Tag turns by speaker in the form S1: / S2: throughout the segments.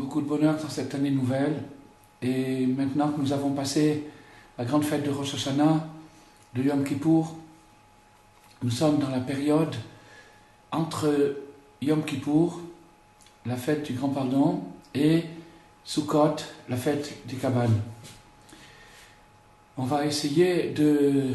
S1: beaucoup de bonheur dans cette année nouvelle. Et maintenant que nous avons passé la grande fête de Rosh Hashanah, de Yom Kippour, nous sommes dans la période entre Yom Kippour, la fête du Grand Pardon, et Sukkot, la fête des cabanes. On va essayer de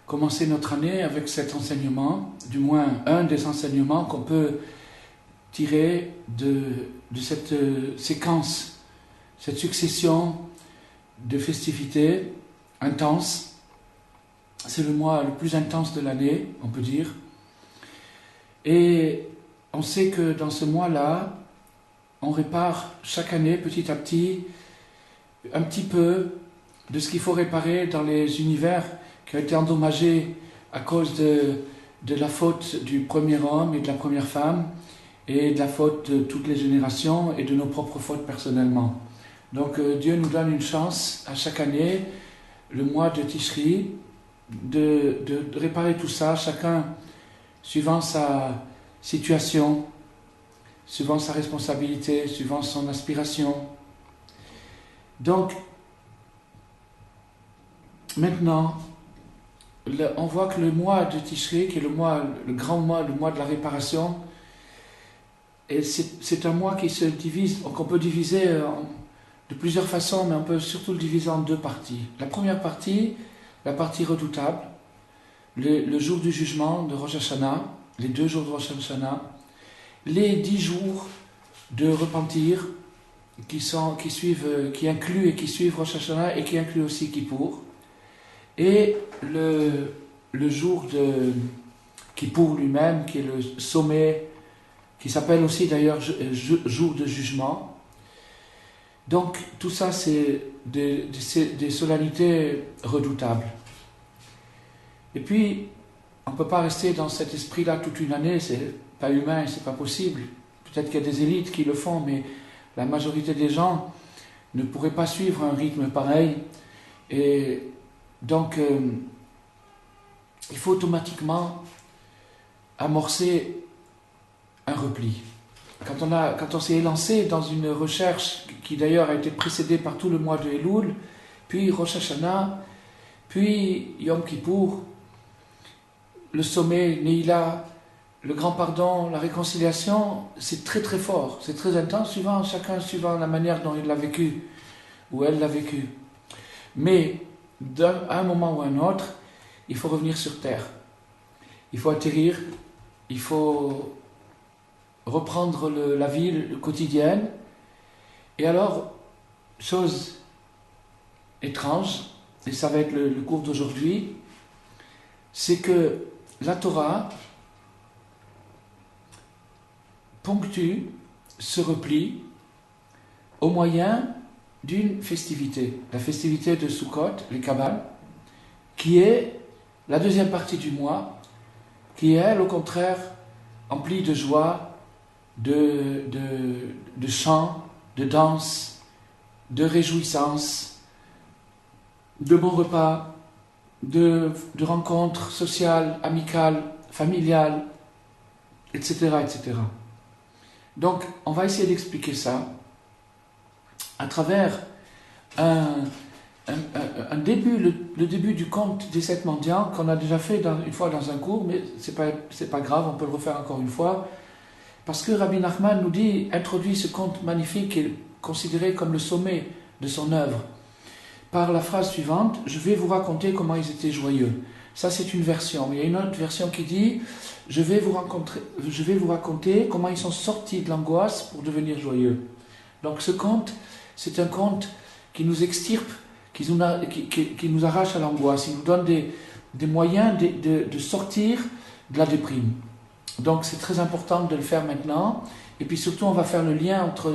S1: commencer notre année avec cet enseignement, du moins un des enseignements qu'on peut tirer de cette séquence, cette succession de festivités intenses. C'est le mois le plus intense de l'année, on peut dire. Et on sait que dans ce mois-là, on répare chaque année, petit à petit, un petit peu de ce qu'il faut réparer dans les univers qui ont été endommagés à cause de la faute du premier homme et de la première femme, et de la faute de toutes les générations et de nos propres fautes personnellement. Donc Dieu nous donne une chance à chaque année, le mois de Tishri, de réparer tout ça, chacun suivant sa situation, suivant sa responsabilité, suivant son aspiration. Donc, maintenant, on voit que le mois de Tishri, qui est le grand mois, le mois de la réparation, et c'est un mois qui se divise, qu'on peut diviser de plusieurs façons, mais on peut surtout le diviser en deux parties. La première partie, la partie redoutable, le jour du jugement de Rosh Hashanah, les 2 jours de Rosh Hashanah, les 10 jours de repentir qui incluent et qui suivent Rosh Hashanah et qui incluent aussi Kippour, et le jour de Kippour lui-même, qui est le sommet, qui s'appelle aussi d'ailleurs jour de jugement. Donc tout ça, c'est des solennités redoutables. Et puis, on ne peut pas rester dans cet esprit-là toute une année, c'est pas humain, c'est pas possible. Peut-être qu'il y a des élites qui le font, mais la majorité des gens ne pourraient pas suivre un rythme pareil. Et donc, il faut automatiquement amorcer un repli. Quand on s'est élancé dans une recherche qui d'ailleurs a été précédée par tout le mois de Elul, puis Rosh Hashanah, puis Yom Kippour, le sommet, Neila, le grand pardon, la réconciliation, c'est très très fort, c'est très intense, chacun suivant la manière dont il l'a vécu, ou elle l'a vécu. Mais à un moment ou à un autre, il faut revenir sur terre. Il faut atterrir, il faut reprendre la vie quotidienne. Et alors, chose étrange, et ça va être le cours d'aujourd'hui, c'est que la Torah ponctue ce repli au moyen d'une festivité, la festivité de Sukkot, les Kabbales, qui est la deuxième partie du mois, qui est, elle, au contraire, emplie de joie, de chants, de danse, de réjouissance, de bons repas, de rencontres sociales, amicales, familiales, etc., etc. Donc, on va essayer d'expliquer ça à travers un début, le début du conte des 7 mendiants qu'on a déjà fait une fois dans un cours, mais c'est pas grave, on peut le refaire encore une fois, parce que Rabbi Nachman introduit ce conte magnifique qui est considéré comme le sommet de son œuvre, par la phrase suivante: je vais vous raconter comment ils étaient joyeux. Ça, c'est une version. Il y a une autre version qui dit: je vais vous raconter comment ils sont sortis de l'angoisse pour devenir joyeux. Donc ce conte, c'est un conte qui nous extirpe, qui nous arrache à l'angoisse. Il nous donne des moyens de sortir de la déprime. Donc c'est très important de le faire maintenant. Et puis surtout, on va faire le lien entre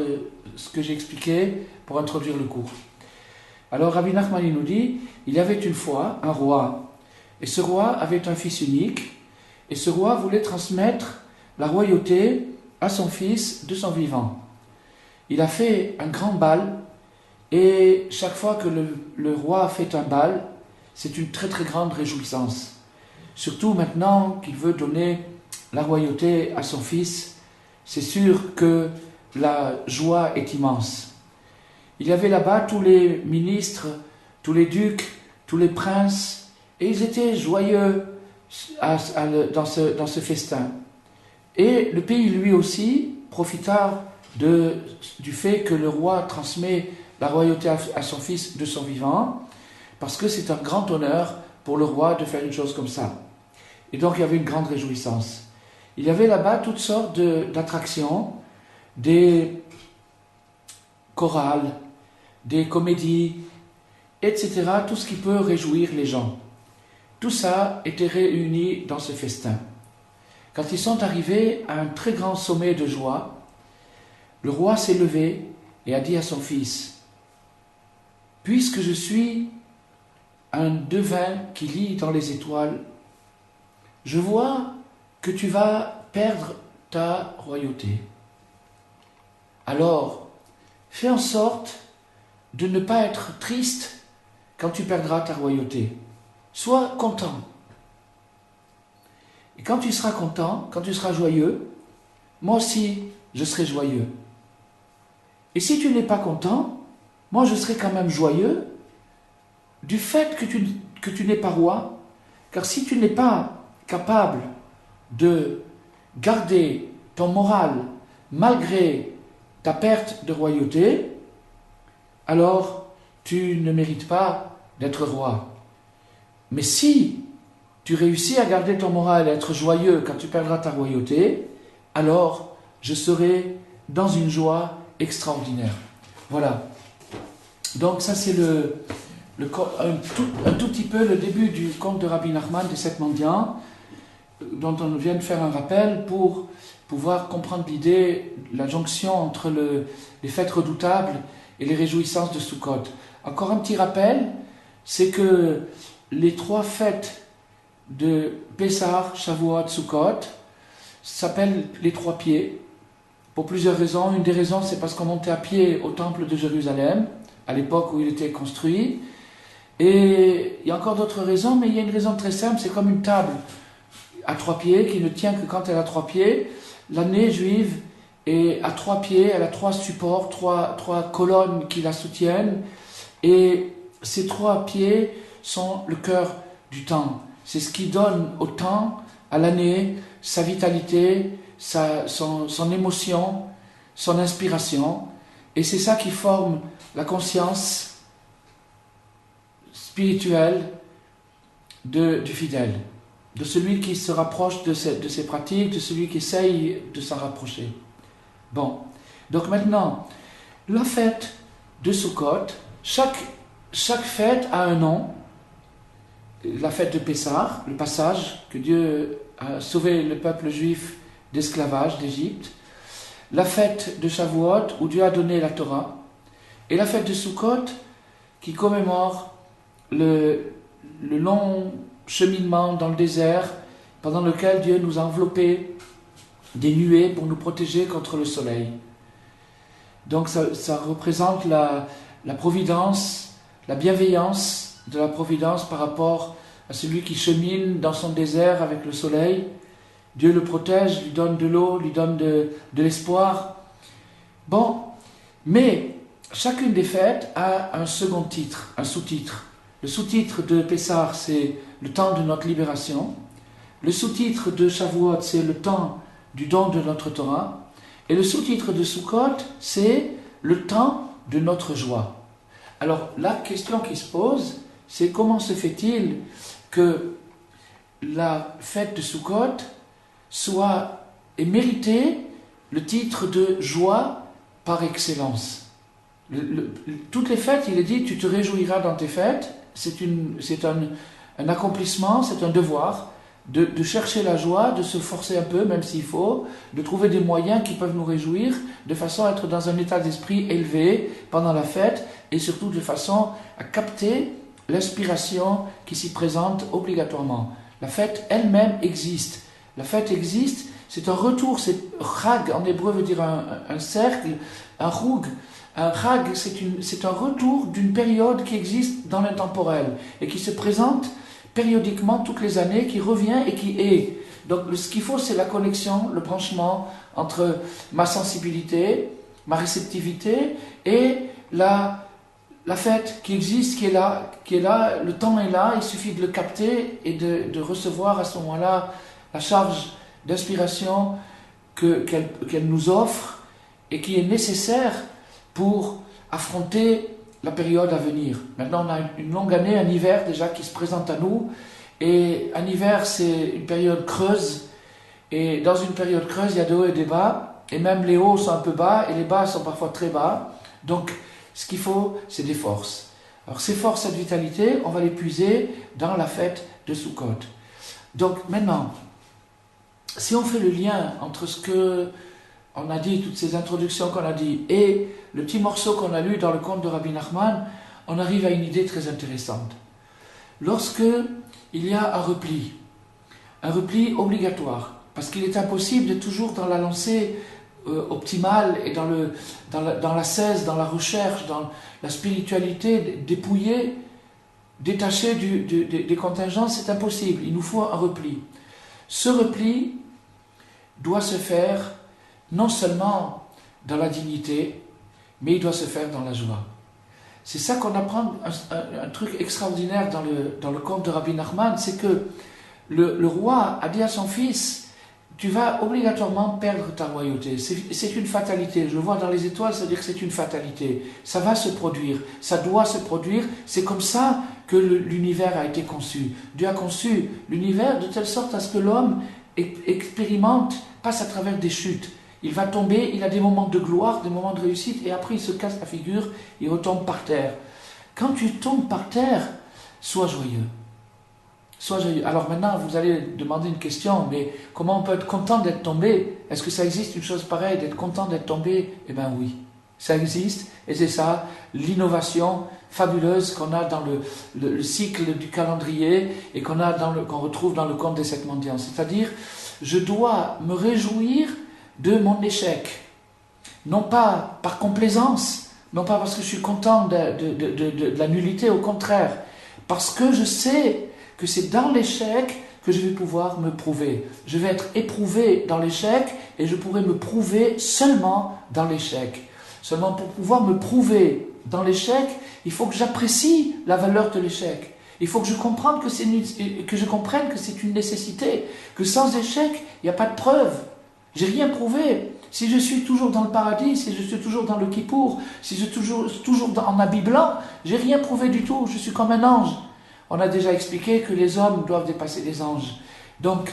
S1: ce que j'ai expliqué pour introduire le cours. Alors Rabbi Nachman nous dit: il y avait une fois un roi, et ce roi avait un fils unique, et ce roi voulait transmettre la royauté à son fils de son vivant. Il a fait un grand bal, et chaque fois que le roi fait un bal, c'est une très très grande réjouissance. Surtout maintenant qu'il veut donner la royauté à son fils, c'est sûr que la joie est immense. Il y avait là-bas tous les ministres, tous les ducs, tous les princes, et ils étaient joyeux dans ce festin. Et le pays, lui aussi, profita du fait que le roi transmet la royauté à son fils de son vivant, parce que c'est un grand honneur pour le roi de faire une chose comme ça. Et donc il y avait une grande réjouissance. Il y avait là-bas toutes sortes d'attractions, des chorales, des comédies, etc. Tout ce qui peut réjouir les gens. Tout ça était réuni dans ce festin. Quand ils sont arrivés à un très grand sommet de joie, le roi s'est levé et a dit à son fils, « Puisque je suis un devin qui lit dans les étoiles, je vois que tu vas perdre ta royauté. Alors, fais en sorte de ne pas être triste quand tu perdras ta royauté. Sois content. Et quand tu seras content, quand tu seras joyeux, moi aussi, je serai joyeux. Et si tu n'es pas content, moi je serai quand même joyeux du fait que tu n'es pas roi, car si tu n'es pas capable de garder ton moral malgré ta perte de royauté, alors tu ne mérites pas d'être roi. Mais si tu réussis à garder ton moral et à être joyeux quand tu perdras ta royauté, alors je serai dans une joie extraordinaire. Voilà. Donc ça c'est un tout petit peu le début du conte de Rabbi Nachman des 7 mendiants, dont on vient de faire un rappel pour pouvoir comprendre l'idée, la jonction entre les fêtes redoutables et les réjouissances de Sukkot. Encore un petit rappel, c'est que les 3 fêtes de Pessah, Shavuot, Sukkot s'appellent les 3 pieds, pour plusieurs raisons. Une des raisons, c'est parce qu'on montait à pied au temple de Jérusalem, à l'époque où il était construit. Et il y a encore d'autres raisons, mais il y a une raison très simple, c'est comme une table à 3 pieds, qui ne tient que quand elle a 3 pieds. L'année juive est à 3 pieds, elle a 3 supports, 3 colonnes qui la soutiennent, et ces 3 pieds sont le cœur du temps. C'est ce qui donne au temps, à l'année, sa vitalité, son émotion, son inspiration, et c'est ça qui forme la conscience spirituelle du fidèle, de celui qui se rapproche de ses pratiques, de celui qui essaye de s'en rapprocher. Bon, donc maintenant, la fête de Sukkot, chaque fête a un nom. La fête de Pessah, le passage que Dieu a sauvé le peuple juif d'esclavage d'Égypte, la fête de Shavuot où Dieu a donné la Torah, et la fête de Sukkot qui commémore le long cheminement dans le désert pendant lequel Dieu nous a enveloppés des nuées pour nous protéger contre le soleil. Donc ça représente la providence, la bienveillance de la providence par rapport à celui qui chemine dans son désert avec le soleil. Dieu le protège, lui donne de l'eau, lui donne de l'espoir. Bon, mais chacune des fêtes a un second titre, un sous-titre. Le sous-titre de Pessah, c'est le temps de notre libération. Le sous-titre de Shavuot, c'est le temps du don de notre Torah. Et le sous-titre de Sukkot, c'est le temps de notre joie. Alors, la question qui se pose, c'est comment se fait-il que la fête de Sukkot ait mérité le titre de joie par excellence. Toutes les fêtes, il est dit, tu te réjouiras dans tes fêtes. C'est un accomplissement, c'est un devoir de chercher la joie, de se forcer un peu, même s'il faut, de trouver des moyens qui peuvent nous réjouir, de façon à être dans un état d'esprit élevé pendant la fête, et surtout de façon à capter l'inspiration qui s'y présente obligatoirement. La fête elle-même existe. La fête existe, c'est un retour, c'est chag en hébreu veut dire un cercle, un roug. Un chag, c'est un retour d'une période qui existe dans l'intemporel et qui se présente périodiquement toutes les années, qui revient et qui est. Donc ce qu'il faut, c'est la connexion, le branchement entre ma sensibilité ma réceptivité et la fête qui existe, qui est là, le temps est là, il suffit de le capter et de recevoir à ce moment-là la charge d'inspiration qu'elle nous offre et qui est nécessaire pour affronter la période à venir. Maintenant, on a une longue année, un hiver déjà qui se présente à nous, et un hiver, c'est une période creuse, et dans une période creuse, il y a des hauts et des bas, et même les hauts sont un peu bas, et les bas sont parfois très bas. Donc, ce qu'il faut, c'est des forces. Alors, ces forces, cette vitalité, on va les puiser dans la fête de Sukkot. Donc, maintenant, si on fait le lien entre ce que on a dit, toutes ces introductions qu'on a dit, et le petit morceau qu'on a lu dans le conte de Rabbi Nachman, on arrive à une idée très intéressante. Lorsque il y a un repli obligatoire, parce qu'il est impossible d'être toujours dans la lancée optimale et dans la cesse, dans la recherche, dans la spiritualité dépouillée, détachée des contingences, c'est impossible. Il nous faut un repli. Ce repli doit se faire non seulement dans la dignité, mais il doit se faire dans la joie. C'est ça qu'on apprend, un truc extraordinaire dans le conte de Rabbi Nachman, c'est que le roi a dit à son fils, tu vas obligatoirement perdre ta royauté. C'est une fatalité. Je le vois dans les étoiles, c'est-à-dire que c'est une fatalité. Ça va se produire, ça doit se produire. C'est comme ça que l'univers a été conçu. Dieu a conçu l'univers de telle sorte à ce que l'homme expérimente, passe à travers des chutes. Il va tomber, il a des moments de gloire, des moments de réussite, et après il se casse la figure, il retombe par terre. Quand tu tombes par terre, sois joyeux. Sois joyeux. Alors maintenant, vous allez demander une question, mais comment on peut être content d'être tombé? Est-ce que ça existe une chose pareille, d'être content d'être tombé? Eh bien oui, ça existe, et c'est ça, l'innovation fabuleuse qu'on a dans le cycle du calendrier, et qu'on retrouve dans le conte des 7 mendiants. C'est-à-dire, je dois me réjouir de mon échec, non pas par complaisance, non pas parce que je suis content de la nullité, au contraire, parce que je sais que c'est dans l'échec que je vais pouvoir me prouver. Je vais être éprouvé dans l'échec et je pourrai me prouver seulement dans l'échec. Seulement pour pouvoir me prouver dans l'échec, il faut que j'apprécie la valeur de l'échec. Il faut que je comprenne que c'est une nécessité, que sans échec, il n'y a pas de preuve. J'ai rien prouvé. Si je suis toujours dans le paradis, si je suis toujours dans le Kippour, si je suis toujours en habit blanc, j'ai rien prouvé du tout. Je suis comme un ange. On a déjà expliqué que les hommes doivent dépasser les anges. Donc,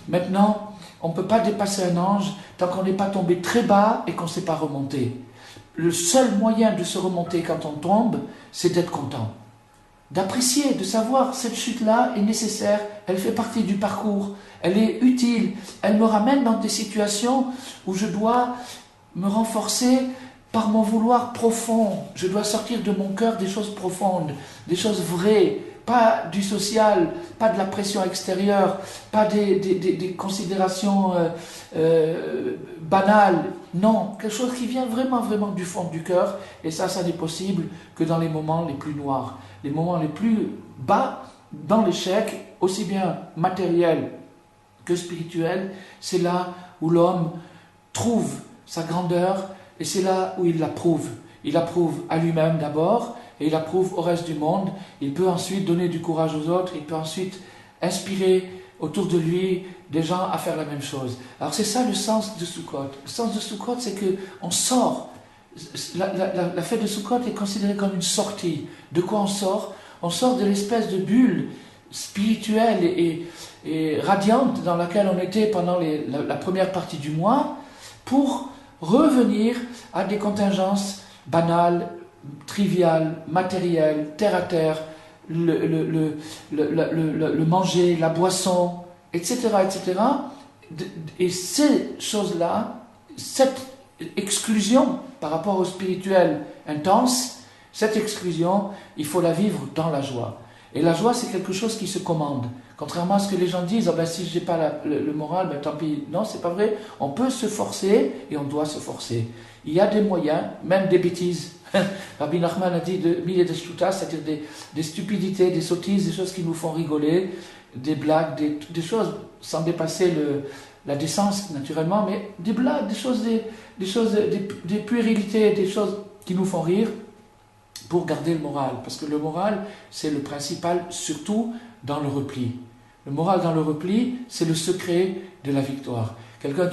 S1: maintenant, on ne peut pas dépasser un ange tant qu'on n'est pas tombé très bas et qu'on ne s'est pas remonté. Le seul moyen de se remonter quand on tombe, c'est d'être content. D'apprécier, de savoir cette chute-là est nécessaire, elle fait partie du parcours, elle est utile, elle me ramène dans des situations où je dois me renforcer par mon vouloir profond. Je dois sortir de mon cœur des choses profondes, des choses vraies, pas du social, pas de la pression extérieure, pas des considérations banales. Non, quelque chose qui vient vraiment, vraiment du fond du cœur. Et ça n'est possible que dans les moments les plus noirs, les moments les plus bas dans l'échec, aussi bien matériel que spirituel. C'est là où l'homme trouve sa grandeur et c'est là où il la prouve. Il la prouve à lui-même d'abord, et il approuve au reste du monde. Il peut ensuite donner du courage aux autres, il peut ensuite inspirer autour de lui des gens à faire la même chose. Alors c'est ça le sens de Sukkot. Le sens de Sukkot, c'est qu'on sort. La fête de Sukkot est considérée comme une sortie. De quoi on sort? On sort de l'espèce de bulle spirituelle et radiante dans laquelle on était pendant la première partie du mois, pour revenir à des contingences banales, trivial, matériel, terre à terre, le manger, la boisson, etc., etc. Et ces choses-là, cette exclusion par rapport au spirituel intense, cette exclusion, il faut la vivre dans la joie. Et la joie, c'est quelque chose qui se commande. Contrairement à ce que les gens disent, oh ben, si je n'ai pas le moral, ben, tant pis. Non, c'est pas vrai. On peut se forcer et on doit se forcer. Il y a des moyens, même des bêtises. Rabbi Nachman a dit de mille et de shtuta, c'est-à-dire des stupidités, des sottises, des choses qui nous font rigoler, des blagues, des choses sans dépasser la décence naturellement, mais des blagues, des puérilités, des choses qui nous font rire pour garder le moral. Parce que le moral, c'est le principal, surtout dans le repli. Le moral dans le repli, c'est le secret de la victoire. Quelqu'un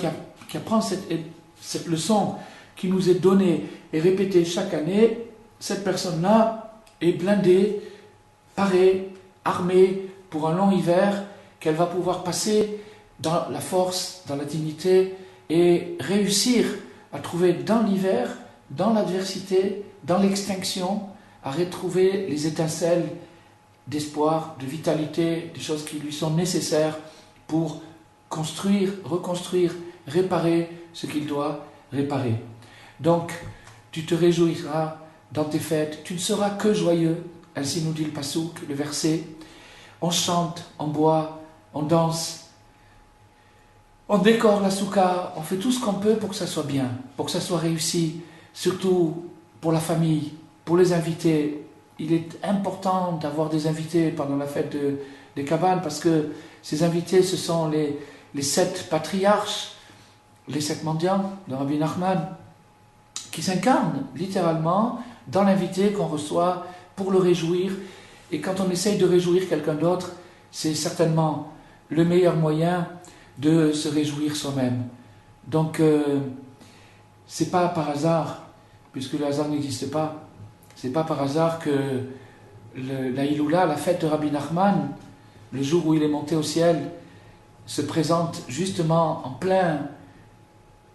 S1: qui apprend cette leçon qui nous est donnée et répétée chaque année, cette personne-là est blindée, parée, armée pour un long hiver qu'elle va pouvoir passer dans la force, dans la dignité et réussir à trouver dans l'hiver, dans l'adversité, dans l'extinction, à retrouver les étincelles d'espoir, de vitalité, des choses qui lui sont nécessaires pour construire, reconstruire, réparer ce qu'il doit réparer. Donc, tu te réjouiras dans tes fêtes, tu ne seras que joyeux, ainsi nous dit le Passouk, le verset. On chante, on boit, on danse, on décore la soukha, on fait tout ce qu'on peut pour que ça soit bien, pour que ça soit réussi, surtout pour la famille, pour les invités. Il est important d'avoir des invités pendant la fête des Kabbales parce que ces invités, ce sont les 7 patriarches, les 7 mendiants de Rabbi Nachman, qui s'incarnent littéralement dans l'invité qu'on reçoit pour le réjouir. Et quand on essaye de réjouir quelqu'un d'autre, c'est certainement le meilleur moyen de se réjouir soi-même. Donc, c'est pas par hasard, puisque le hasard n'existe pas, c'est pas par hasard que la Iloula, la fête de Rabbi Nachman, le jour où il est monté au ciel, se présente justement en plein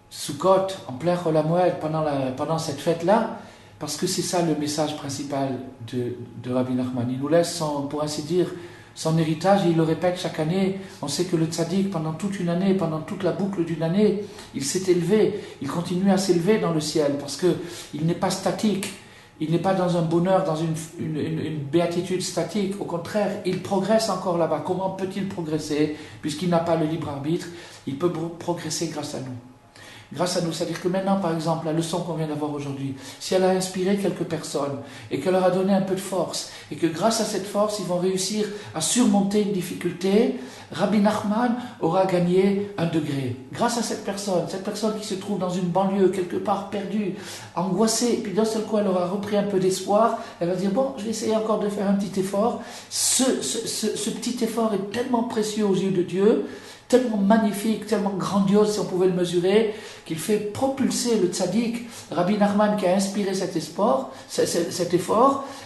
S1: Sukkot, en plein Chol HaMoed, pendant cette fête-là, parce que c'est ça le message principal de Rabbi Nachman. Il nous laisse, pour ainsi dire, son héritage, et il le répète chaque année. On sait que le tzaddik, pendant toute une année, pendant toute la boucle d'une année, il s'est élevé, il continue à s'élever dans le ciel, parce qu'il n'est pas statique, il n'est pas dans un bonheur, dans une béatitude statique. Au contraire, il progresse encore là-bas. Comment peut-il progresser? Puisqu'il n'a pas le libre arbitre, il peut progresser grâce à nous. Grâce à nous, c'est-à-dire que maintenant, par exemple, la leçon qu'on vient d'avoir aujourd'hui, si elle a inspiré quelques personnes et qu'elle leur a donné un peu de force, et que grâce à cette force, ils vont réussir à surmonter une difficulté, Rabbi Nachman aura gagné 1 degré. Grâce à cette personne qui se trouve dans une banlieue, quelque part perdue, angoissée, et puis d'un seul coup, elle aura repris un peu d'espoir, elle va dire, bon, je vais essayer encore de faire un petit effort. Ce petit effort est tellement précieux aux yeux de Dieu, tellement magnifique, tellement grandiose si on pouvait le mesurer, qu'il fait propulser le tzaddik, Rabbi Nachman qui a inspiré cet effort,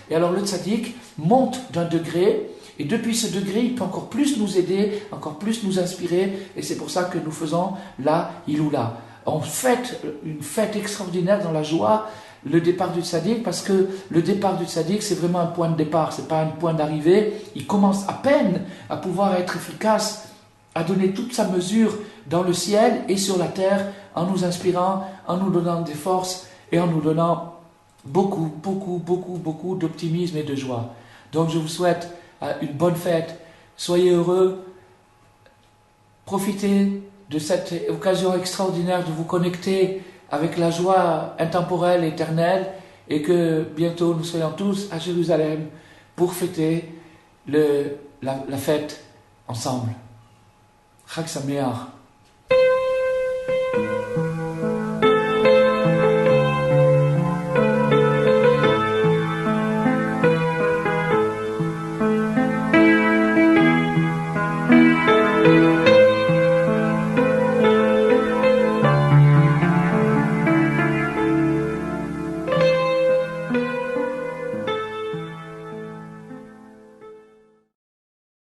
S1: et alors le tzaddik monte d'1 degré, et depuis ce degré, il peut encore plus nous aider, encore plus nous inspirer, et c'est pour ça que nous faisons la Iloula. On fête une fête extraordinaire dans la joie, le départ du tzaddik, parce que le départ du tzaddik, c'est vraiment un point de départ, c'est pas un point d'arrivée. Il commence à peine à pouvoir être efficace, à donner toute sa mesure dans le ciel et sur la terre, en nous inspirant, en nous donnant des forces et en nous donnant beaucoup d'optimisme et de joie. Donc je vous souhaite une bonne fête, soyez heureux, profitez de cette occasion extraordinaire de vous connecter avec la joie intemporelle, éternelle, et que bientôt nous soyons tous à Jérusalem pour fêter la fête ensemble. Chag Sameach.